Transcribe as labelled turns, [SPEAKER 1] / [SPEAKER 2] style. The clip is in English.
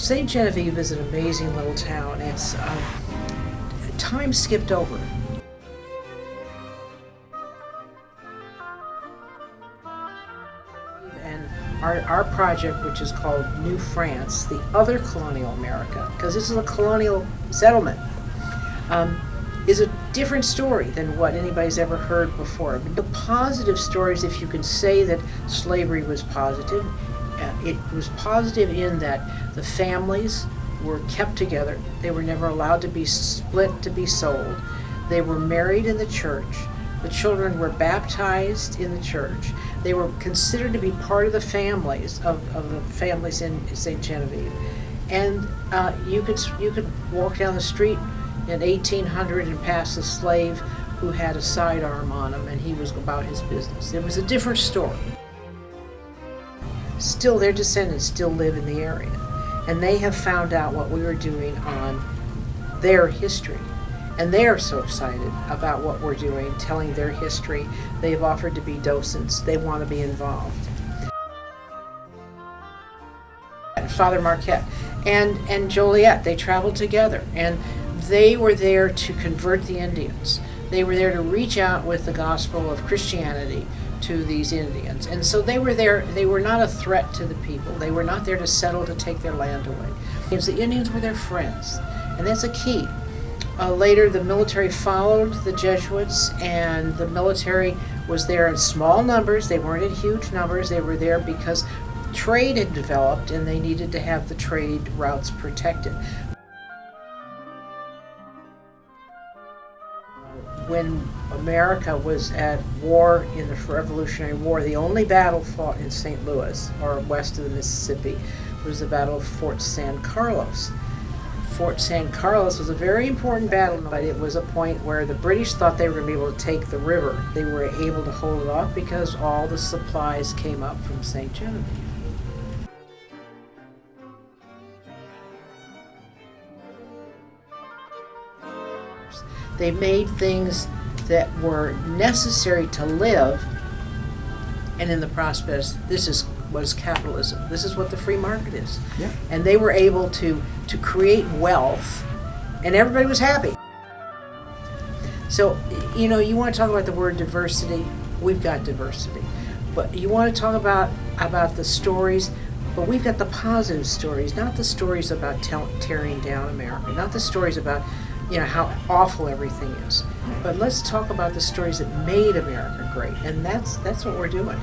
[SPEAKER 1] St Genevieve is an amazing little town. It's time skipped over. And our project, which is called New France, the other colonial America, because this is a colonial settlement, is a different story than what anybody's ever heard before. The positive stories, if you can say that slavery was positive, it was positive in that the families were kept together. They were never allowed to be split to be sold. They were married in the church. The children were baptized in the church. They were considered to be part of the families of the families in St Genevieve. And you could walk down the street in 1800 and pass a slave who had a sidearm on him, and he was about his business. It was a different story. Still, their descendants still live in the area, and they have found out what we were doing on their history. And they are so excited about what we're doing, telling their history. They've offered to be docents. They want to be involved. Father Marquette and Joliet, they traveled together, and they were there to convert the Indians. They were there to reach out with the gospel of Christianity to these Indians. And so they were there. They were not a threat to the people. They were not there to settle to take their land away. Because the Indians were their friends, and that's a key. Later, the military followed the Jesuits, and the military was there in small numbers. They weren't in huge numbers. They were there because trade had developed, and they needed to have the trade routes protected. When America was at war in the Revolutionary War, the only battle fought in St. Louis, or west of the Mississippi, was the Battle of Fort San Carlos. Fort San Carlos was a very important battle, but it was a point where the British thought they were going to be able to take the river. They were able to hold it off because all the supplies came up from St. Genevieve. They made things that were necessary to live, and in the process, was capitalism. This is what the free market is.
[SPEAKER 2] Yeah.
[SPEAKER 1] And they were able to create wealth, and everybody was happy. So, you want to talk about the word diversity, we've got diversity. But you want to talk about the stories, but we've got the positive stories, not the stories about tearing down America, not the stories about how awful everything is. But let's talk about the stories that made America great, and that's what we're doing.